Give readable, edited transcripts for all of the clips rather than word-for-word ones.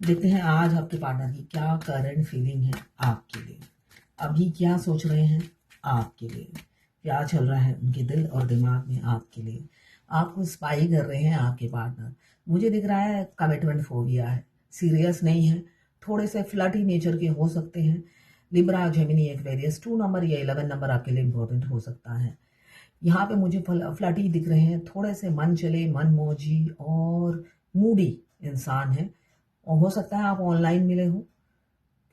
देखते हैं आज आपके पार्टनर की क्या करंट फीलिंग है आपके लिए, अभी क्या सोच रहे हैं आपके लिए, क्या चल रहा है उनके दिल और दिमाग में आपके लिए। आपको स्पाई कर रहे हैं आपके पार्टनर। मुझे दिख रहा है कमिटमेंट फोबिया है, सीरियस नहीं है, थोड़े से फ्लर्टी नेचर के हो सकते हैं। लिब्रा, जेमिनी, एक्वेरियस 2 नंबर या 11 नंबर आपके लिए इंपॉर्टेंट हो सकता है। यहाँ पे मुझे फ्लर्टी दिख रहे हैं, थोड़े से मन चले, मन मौजी और मूडी इंसान है। और हो सकता है आप ऑनलाइन मिले हो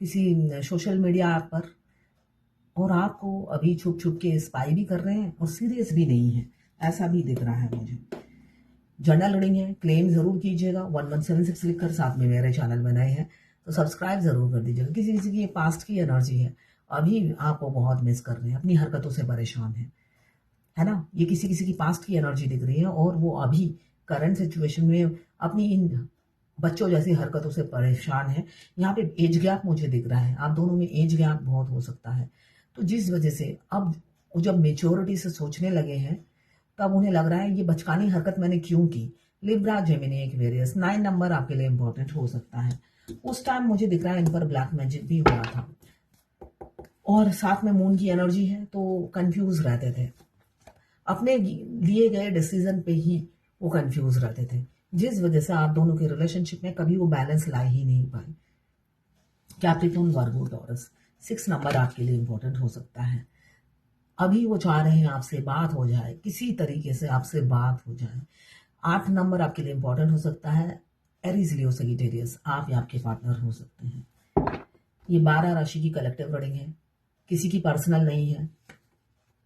किसी सोशल मीडिया ऐप पर, और आपको अभी छुप छुप के स्पाई भी कर रहे हैं और सीरियस भी नहीं है, ऐसा भी दिख रहा है मुझे। जर्नल रीडिंग है, क्लेम जरूर कीजिएगा। 1176 लिखकर साथ में मेरे चैनल बनाए हैं तो सब्सक्राइब जरूर कर दीजिएगा। किसी किसी की ये पास्ट की एनर्जी है, अभी आपको बहुत मिस कर रहे हैं, अपनी हरकतों से परेशान है ना। ये किसी किसी की पास्ट की एनर्जी दिख रही है और वो अभी करंट सिचुएशन में अपनी इन बच्चों जैसी हरकतों से परेशान है। यहाँ पे एज गैप मुझे दिख रहा है, आप दोनों में एज गैप बहुत हो सकता है। तो जिस वजह से अब वो जब मेच्योरिटी से सोचने लगे हैं, तब उन्हें लग रहा है ये बचकानी हरकत मैंने क्यों की। लिब्रा, जेमिनी, एक्वेरियस 9 नंबर आपके लिए इंपॉर्टेंट हो सकता है। उस टाइम मुझे दिख रहा है इन पर ब्लैक मैजिक भी हुआ था और साथ में मून की एनर्जी है, तो कंफ्यूज रहते थे। अपने लिए गए डिसीजन पे ही वो कंफ्यूज रहते थे, जिस वजह से आप दोनों के रिलेशनशिप में कभी वो बैलेंस ला ही नहीं पाए। कैप्रिकॉर्न, वर्गो, टॉरस 6 नंबर आपके लिए इंपॉर्टेंट हो सकता है। अभी वो चाह रहे हैं आपसे बात हो जाए, किसी तरीके से आपसे बात हो जाए। 8 नंबर आपके लिए इंपॉर्टेंट हो सकता है। एरीज, लियो, सगिटेरियस आप या आपके पार्टनर हो सकते हैं। ये 12 राशि की कलेक्टिव रीडिंग है, किसी की पर्सनल नहीं है,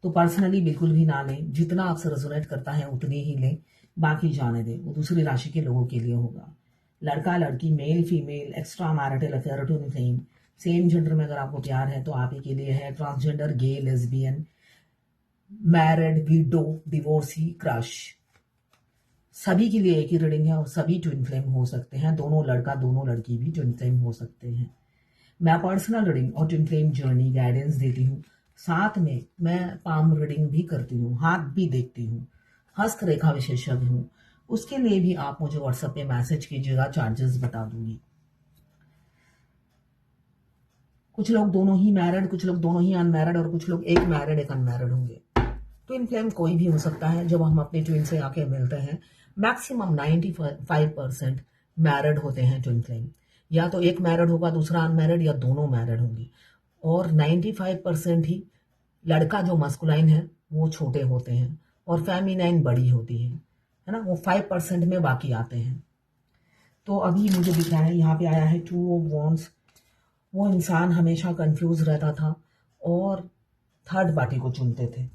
तो पर्सनली बिल्कुल भी ना लें। जितना आपसे रेजोनेट करता है उतनी ही लें, बाकी जाने दें, वो दूसरी राशि के लोगों के लिए होगा। लड़का लड़की, male female, extra marital affair, twin flame, same gender में अगर आपको प्यार है तो आप ही के लिए है। Transgender, gay, lesbian, married, widow, divorcee, crush, सभी के लिए एक ही रीडिंग है और सभी ट्विन फ्लेम हो सकते हैं। दोनों लड़का दोनों लड़की भी ट्विन फ्लेम हो सकते हैं। मैं पर्सनल रीडिंग और ट्विन फ्लेम जर्नी गाइडेंस देती हूँ, साथ में मैं पाम रीडिंग भी करती हूँ, हाथ भी देखती हूँ, हस्तरेखा विशेषज्ञ हूँ। उसके लिए भी आप मुझे व्हाट्सएप पे मैसेज कीजिएगा, चार्जेस बता दूंगी। कुछ लोग दोनों ही मैरिड, कुछ लोग दोनों ही अनमैरिड और कुछ लोग एक मैरिड एक अनमैरिड होंगे। ट्विन फ्लेम कोई भी हो सकता है। जब हम अपने ट्विन से आके मिलते हैं, मैक्सिमम 95% मैरिड होते हैं ट्विन फ्लेम। या तो एक मैरिड होगा, दूसरा अनमैरिड, या दोनों मैरिड होंगी। और 95% ही लड़का जो मस्कुलाइन है वो छोटे होते हैं और फेमिनाइन बड़ी होती है ना। वो 5% में बाकी आते हैं। तो अभी मुझे दिख रहा है यहाँ पे आया है 2 ऑफ वॉन्ड्स। वो इंसान हमेशा कंफ्यूज रहता था और थर्ड पार्टी को चुनते थे।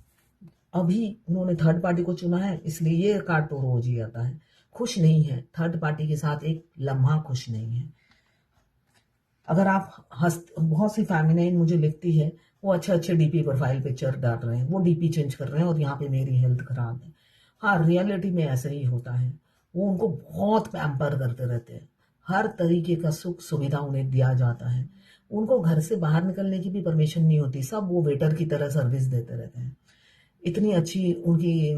अभी उन्होंने थर्ड पार्टी को चुना है, इसलिए ये कार्ड तो रोज ही आता है। खुश नहीं है थर्ड पार्टी के साथ, एक लम्हा खुश नहीं है। अगर आप बहुत सी फेमिनाइन मुझे लिखती है, वो अच्छे अच्छे डीपी प्रोफाइल पिक्चर डाल रहे हैं, वो डीपी चेंज कर रहे हैं और यहाँ पे मेरी हेल्थ खराब है। हाँ, रियलिटी में ऐसा ही होता है। वो उनको बहुत पैम्पर करते रहते हैं, हर तरीके का सुख सुविधा उन्हें दिया जाता है। उनको घर से बाहर निकलने की भी परमिशन नहीं होती, सब वो वेटर की तरह सर्विस देते रहते हैं। इतनी अच्छी उनकी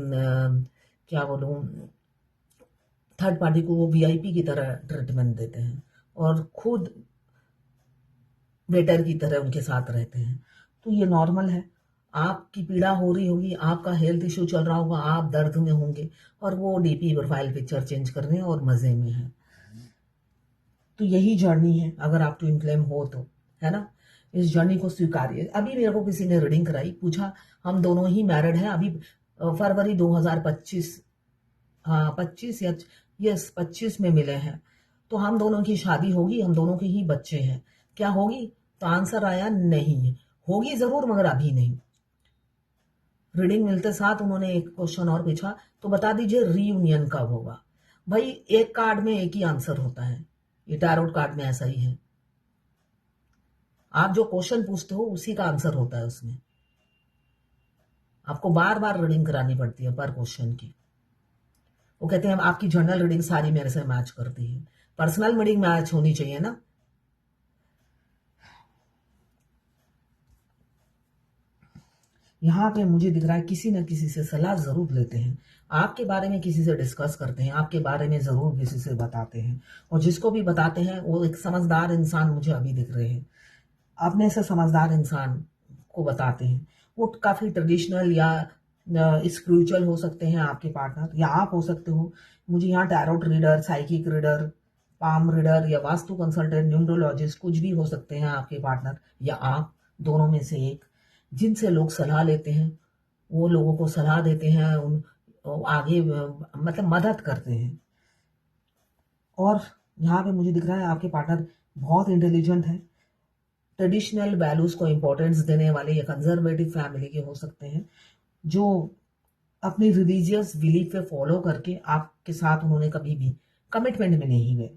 क्या बोलूँ, थर्ड पार्टी को वो वीआईपी की तरह ट्रीटमेंट देते हैं और खुद वेटर की तरह उनके साथ रहते हैं। तो ये नॉर्मल है। आपकी पीड़ा हो रही होगी, आपका हेल्थ इशू चल रहा होगा, आप दर्द में होंगे और वो डीपी प्रोफाइल पिक्चर चेंज कर रहे हैं और मजे में है। तो यही जर्नी है अगर आप ट्विन फ्लेम हो तो, है ना। इस जर्नी को स्वीकारिए। अभी मेरे को किसी ने रीडिंग कराई, पूछा हम दोनों ही मैरिड हैं अभी, फरवरी 2025, हाँ 25 या यस 25 में मिले हैं, तो हम दोनों की शादी होगी, हम दोनों के ही बच्चे हैं, क्या होगी। तो आंसर आया नहीं, होगी जरूर मगर अभी नहीं। रीडिंग मिलते साथ उन्होंने एक क्वेश्चन और पूछा, तो बता दीजिए रीयूनियन कब होगा। भाई एक कार्ड में एक ही आंसर होता है, ये टैरोट कार्ड में ऐसा ही है। आप जो क्वेश्चन पूछते हो उसी का आंसर होता है उसमें। आपको बार बार रीडिंग करानी पड़ती है पर क्वेश्चन की। वो कहते हैं आपकी जर्नल रीडिंग सारी मेरे से मैच करती है, पर्सनल रीडिंग मैच होनी चाहिए ना। यहाँ पे मुझे दिख रहा है किसी न किसी से सलाह जरूर लेते हैं, आपके बारे में किसी से डिस्कस करते हैं, आपके बारे में जरूर किसी से बताते हैं, और जिसको भी बताते हैं वो एक समझदार इंसान मुझे अभी दिख रहे हैं। अपने से समझदार इंसान को बताते हैं। वो काफ़ी ट्रेडिशनल या स्पिरिचुअल हो सकते हैं आपके पार्टनर, या आप हो सकते हो। मुझे यहाँ tarot reader, psychic reader, palm reader या वास्तु कंसल्टेंट, न्यूमरोलॉजिस्ट कुछ भी हो सकते हैं आपके पार्टनर, या आप दोनों में से एक। जिनसे लोग सलाह लेते हैं वो लोगों को सलाह देते हैं, उन आगे मतलब मदद करते हैं। और यहाँ पे मुझे दिख रहा है आपके पार्टनर बहुत इंटेलिजेंट है, ट्रेडिशनल वैल्यूज को इंपॉर्टेंस देने वाले या कंजर्वेटिव फैमिली के हो सकते हैं, जो अपनी रिलीजियस बिलीफ पे फॉलो करके आपके साथ उन्होंने कभी भी कमिटमेंट में नहीं गए,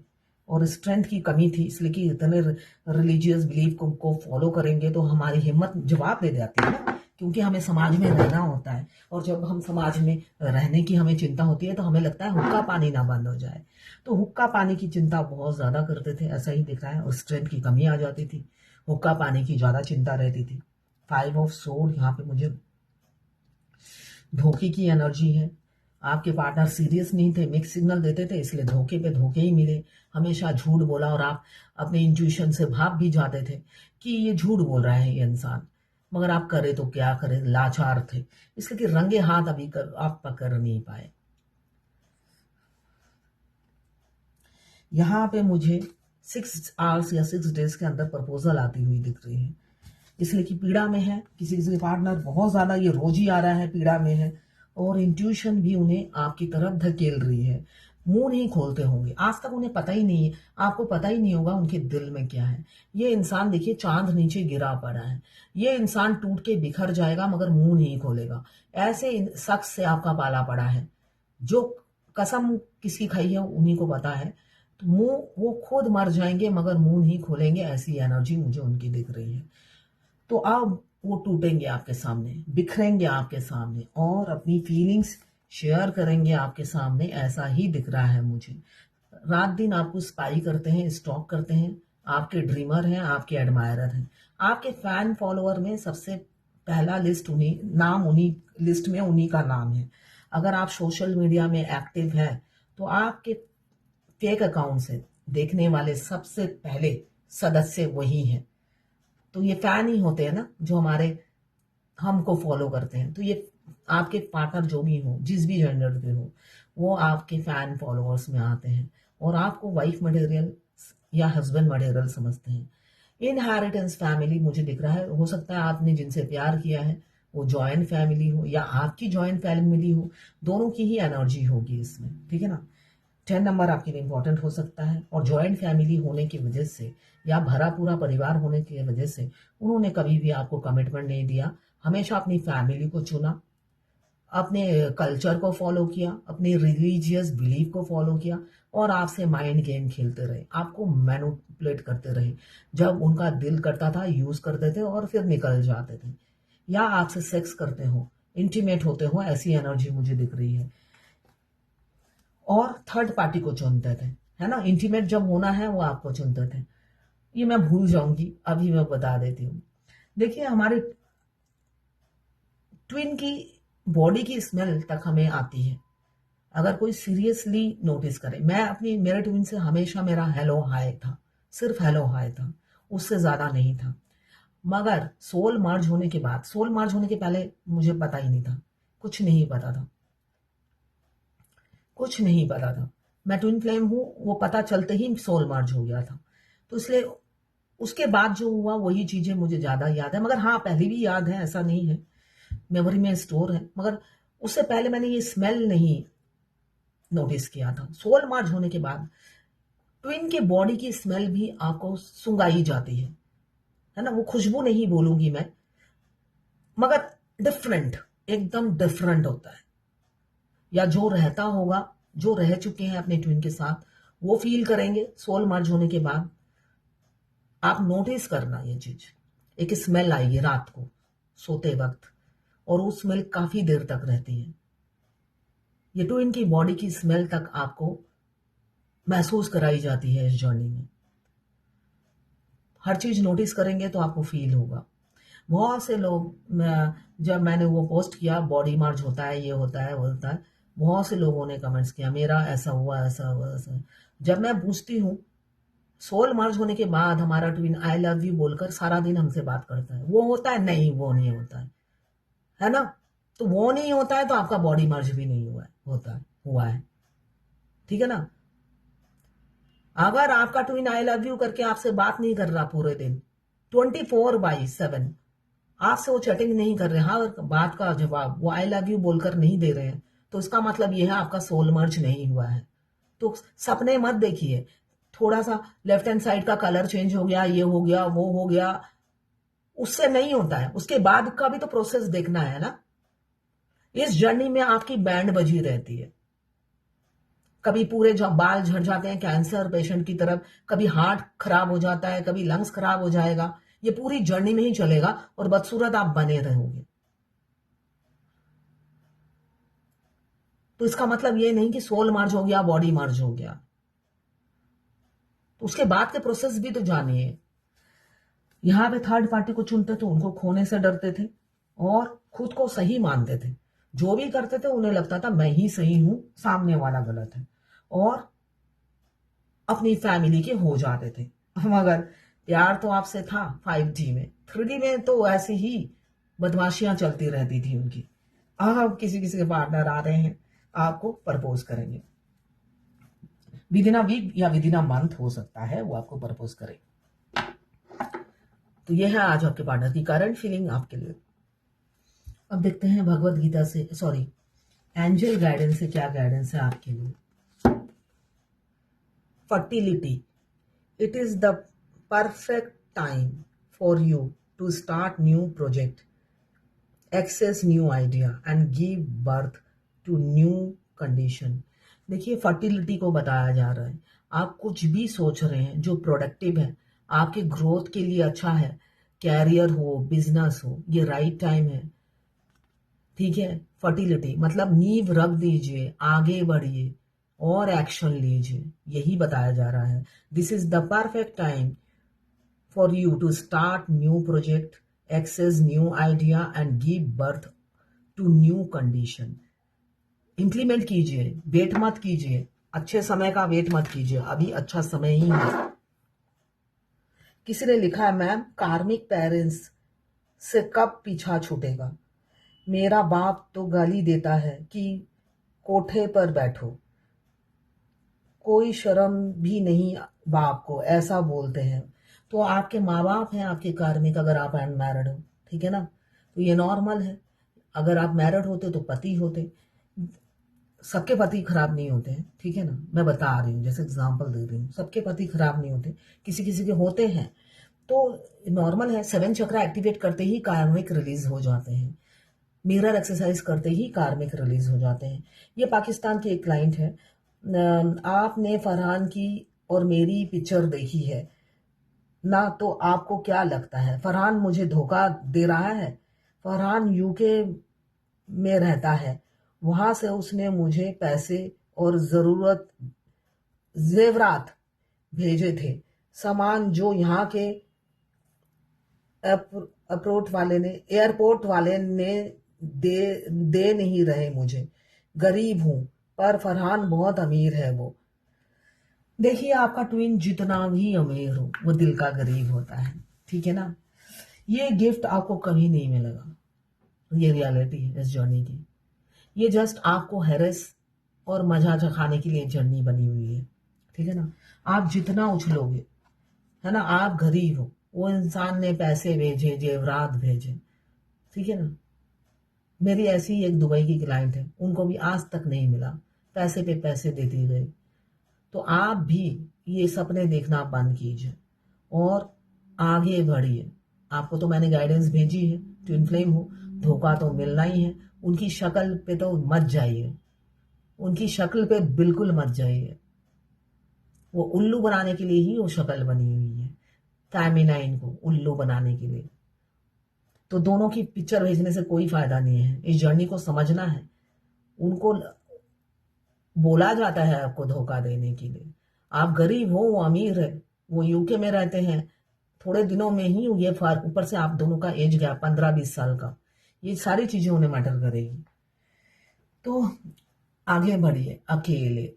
और स्ट्रेंथ की कमी थी, इसलिए कि इतने रिलीजियस बिलीफ को फॉलो करेंगे तो हमारी हिम्मत जवाब दे जाती है ना, क्योंकि हमें समाज में रहना होता है, और जब हम समाज में रहने की हमें चिंता होती है तो हमें लगता है हुक्का पानी ना बंद हो जाए, तो हुक्का पानी की चिंता बहुत ज़्यादा करते थे, ऐसा ही दिख रहा है, और स्ट्रेंथ की कमी आ जाती थी, हुक्का पानी की ज़्यादा चिंता रहती थी। 5 ऑफ सोर्ड यहाँ पे मुझे धोखे की एनर्जी है। आपके पार्टनर सीरियस नहीं थे, मिक्स सिग्नल देते थे, इसलिए धोखे पे धोखे ही मिले। हमेशा झूठ बोला, और आप अपने इंट्यूशन से भाप भी जाते थे कि ये झूठ बोल रहा है ये इंसान, मगर आप करे तो क्या करें, लाचार थे, इसलिए कि रंगे हाथ अभी आप पकड़ नहीं पाए। यहाँ पे मुझे 6 आवर्स या 6 डेज के अंदर प्रपोजल आती हुई दिख रही है, इसलिए कि पीड़ा में है, किसी किसी के पार्टनर बहुत ज़्यादा ये रोज ही आ रहा है, पीड़ा में है, और इंट्यूशन भी उन्हें आपकी तरफ धकेल रही है। मुंह नहीं खोलते होंगे, आज तक उन्हें पता ही नहीं है, आपको पता ही नहीं होगा उनके दिल में क्या है। ये इंसान देखिए चांद नीचे गिरा पड़ा है, ये इंसान टूट के बिखर जाएगा मगर मुंह नहीं खोलेगा। ऐसे शख्स से आपका पाला पड़ा है, जो कसम किसकी खाई है उन्हीं को पता है, तो मुंह वो खुद मर जाएंगे मगर मुंह नहीं खोलेंगे, ऐसी एनर्जी मुझे उनकी दिख रही है। तो अब वो टूटेंगे आपके सामने, बिखरेंगे आपके सामने, और अपनी फीलिंग्स शेयर करेंगे आपके सामने, ऐसा ही दिख रहा है मुझे। रात दिन आपको स्पाई करते हैं, स्टॉक करते हैं, आपके ड्रीमर हैं, आपके एडमायरर हैं, आपके फैन फॉलोअर में सबसे पहला नाम उन्हीं लिस्ट में उन्हीं का नाम है। अगर आप सोशल मीडिया में एक्टिव हैं तो आपके फेक अकाउंट से देखने वाले सबसे पहले सदस्य वही हैं। तो ये फैन ही होते हैं ना जो हमारे हमको फॉलो करते हैं, तो ये आपके पार्टनर जो भी हो, जिस भी जेंडर के हो, वो आपके फैन फॉलोअर्स में आते हैं और आपको वाइफ मटेरियल या हस्बैंड मटेरियल समझते हैं। इनहेरिटेंस फैमिली मुझे दिख रहा है, हो सकता है आपने जिनसे प्यार किया है वो जॉइंट फैमिली हो या आपकी जॉइंट फैमिली हो, दोनों की ही एनर्जी होगी इसमें, ठीक है ना। 10 नंबर आपके लिए इंपॉर्टेंट हो सकता है, और जॉइंट फैमिली होने की वजह से या भरा पूरा परिवार होने की वजह से उन्होंने कभी भी आपको कमिटमेंट नहीं दिया, हमेशा अपनी फैमिली को चुना, अपने कल्चर को फॉलो किया, अपनी रिलीजियस बिलीफ को फॉलो किया, और आपसे माइंड गेम खेलते रहे, आपको मैनिपुलेट करते रहे। जब उनका दिल करता था यूज करते थे और फिर निकल जाते थे, या आपसे सेक्स करते हो, इंटीमेट होते हो, ऐसी एनर्जी मुझे दिख रही है। और थर्ड पार्टी को चुनते थे, है ना, इंटीमेट जब होना है वो आपको चुनते थे। ये मैं भूल जाऊंगी, अभी मैं बता देती हूँ। देखिए हमारे ट्विन की बॉडी की स्मेल तक हमें आती है, अगर कोई सीरियसली नोटिस करे। मेरे ट्विन से हमेशा मेरा हेलो हाय था, सिर्फ हेलो हाय था, उससे ज्यादा नहीं था। मगर सोल मर्ज होने के पहले मुझे पता ही नहीं था, कुछ नहीं पता था, कुछ नहीं पता था। मैं ट्विन फ्लेम हूँ वो पता चलते ही सोल मर्ज हो गया था, तो इसलिए उसके बाद जो हुआ वही चीजें मुझे ज्यादा याद है। मगर हाँ, पहले भी याद है, ऐसा नहीं है, मेमोरी में स्टोर है, मगर उससे पहले मैंने ये स्मेल नहीं नोटिस किया था। सोल मर्ज होने के बाद ट्विन की बॉडी की स्मेल भी आपको सुंगाई जाती है ना, वो खुशबू नहीं बोलूंगी मैं, मगर डिफरेंट, एकदम डिफरेंट होता है। या जो रहता होगा, जो रह चुके हैं अपने ट्विन के साथ, वो फील करेंगे सोल मर्ज होने के बाद। आप नोटिस करना ये चीज, एक स्मेल आएगी रात को सोते वक्त, और वो स्मेल काफी देर तक रहती है। ये ट्विन की बॉडी की स्मेल तक आपको महसूस कराई जाती है इस जर्नी में। हर चीज नोटिस करेंगे तो आपको फील होगा। बहुत से लोग जब मैंने वो पोस्ट किया बॉडी मर्ज होता है, ये होता है, वो होता है, बहुत से लोगों ने कमेंट्स किया मेरा ऐसा हुआ, ऐसा हुआ, ऐसा हुआ। जब मैं पूछती हूँ, सोल मर्ज होने के बाद हमारा ट्विन आई लव यू बोलकर सारा दिन हमसे बात करता है, वो होता है? नहीं, वो नहीं होता है ना? तो वो नहीं होता है तो आपका बॉडी मर्ज भी नहीं हुआ है, होता है, हुआ है, ठीक है ना? अगर आपका ट्विन आई लव यू करके आपसे बात नहीं कर रहा पूरे दिन 24/7, आपसे वो चैटिंग नहीं कर रहे, हर बात का जवाब वो आई लव यू बोलकर नहीं दे रहे हैं, तो इसका मतलब ये है आपका सोल मर्ज नहीं हुआ है। तो सपने मत देखिए, थोड़ा सा लेफ्ट हैंड साइड का कलर चेंज हो गया, ये हो गया, वो हो गया, उससे नहीं होता है, उसके बाद का भी तो प्रोसेस देखना है ना। इस जर्नी में आपकी बैंड बजी रहती है, कभी पूरे बाल झड़ जाते हैं कैंसर पेशेंट की तरफ, कभी हार्ट खराब हो जाता है, कभी लंग्स खराब हो जाएगा, ये पूरी जर्नी में ही चलेगा और बदसूरत आप बने रहोगे। तो इसका मतलब ये नहीं कि सोल मर्ज हो गया, बॉडी मर्ज हो गया, तो उसके बाद के प्रोसेस भी तो जानिए। यहाँ पे थर्ड पार्टी को चुनते तो उनको खोने से डरते थे और खुद को सही मानते थे, जो भी करते थे उन्हें लगता था मैं ही सही हूं, सामने वाला गलत है, और अपनी फैमिली के हो जाते थे। मगर प्यार तो आपसे था 5G में, 3D में तो ऐसी ही बदमाशियां चलती रहती थी उनकी। अब किसी किसी के पार्टनर आ रहे हैं, आपको प्रपोज करेंगे, विद इन अ वीक या विद इन अ मंथ हो सकता है वो आपको प्रपोज करे। तो ये है आज आपके पार्टनर की करंट फीलिंग आपके लिए। अब देखते हैं भगवत गीता से, सॉरी, एंजल गाइडेंस से क्या गाइडेंस है आपके लिए। Fertility, it is the perfect time for you to start new project, access new idea and give birth to new condition। देखिए फर्टिलिटी को बताया जा रहा है, आप कुछ भी सोच रहे हैं जो प्रोडक्टिव है, आपके ग्रोथ के लिए अच्छा है, कैरियर हो, बिजनेस हो, ये राइट टाइम है, ठीक है। फर्टिलिटी मतलब नींव रख दीजिए, आगे बढ़िए और एक्शन लीजिए, यही बताया जा रहा है। This is the perfect time for you to start new project, access new idea and give birth to new condition. Implement कीजिए, वेट मत कीजिए, अच्छे समय का वेट मत कीजिए, अभी अच्छा समय ही है। किसी ने लिखा है मैम, कार्मिक पेरेंट्स से कब पीछा छूटेगा, मेरा बाप तो गाली देता है कि कोठे पर बैठो, कोई शर्म भी नहीं बाप को, ऐसा बोलते हैं। तो आपके माँ बाप हैं आपके कार्मिक, अगर आप अनमैरिड हो, ठीक है ना, तो ये नॉर्मल है। अगर आप मैरिड होते तो पति होते, सबके पति खराब नहीं होते हैं, ठीक है ना, मैं बता रही हूँ, जैसे एग्जांपल दे रही हूँ, सबके पति खराब नहीं होते, किसी किसी के होते हैं, तो नॉर्मल है। 7 चक्रा एक्टिवेट करते ही कार्मिक रिलीज हो जाते हैं, मिरर एक्सरसाइज करते ही कार्मिक रिलीज हो जाते हैं। ये पाकिस्तान की एक क्लाइंट है, आपने फरहान की और मेरी पिक्चर देखी है ना, तो आपको क्या लगता है फरहान मुझे धोखा दे रहा है? फरहान यूके में रहता है, वहां से उसने मुझे पैसे और जरूरत जेवरात भेजे थे, सामान जो यहाँ के एयरपोर्ट वाले ने दे नहीं रहे मुझे, गरीब हूं, पर फरहान बहुत अमीर है वो। देखिए आपका ट्विन जितना भी अमीर हो वो दिल का गरीब होता है, ठीक है ना, ये गिफ्ट आपको कभी नहीं मिलेगा, ये रियलिटी है इस जर्नी की। ये जस्ट आपको हैरेस और मजा चखाने के लिए जर्नी बनी हुई है, ठीक है ना। आप जितना उछलोगे, है ना, आप गरीब हो, वो इंसान ने पैसे भेजे, जेवरात भेजे, ठीक है ना। मेरी ऐसी ही एक दुबई की क्लाइंट है, उनको भी आज तक नहीं मिला, पैसे पे पैसे देती गई। तो आप भी ये सपने देखना बंद कीजिए और आगे बढ़िए। आपको तो मैंने गाइडेंस भेजी है, ट्विन फ्लेम हो, धोखा तो मिलना ही है। उनकी शक्ल पे तो मत जाइए, उनकी शक्ल पे बिल्कुल मत जाइए, वो उल्लू बनाने के लिए ही वो शक्ल बनी हुई है, फेमिनाइन को उल्लू बनाने के लिए। तो दोनों की पिक्चर भेजने से कोई फायदा नहीं है, इस जर्नी को समझना है। उनको बोला जाता है आपको धोखा देने के लिए, आप गरीब हो, वो अमीर है, वो यूके में रहते हैं, थोड़े दिनों में ही ये फर्क, ऊपर से आप दोनों का एज गैप 15-20 साल का, ये सारी चीजें उन्हें मैटर करेगी। तो आगे बढ़िए अकेले।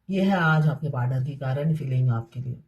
ये है आज आपके पार्टनर की करंट फीलिंग आपके लिए।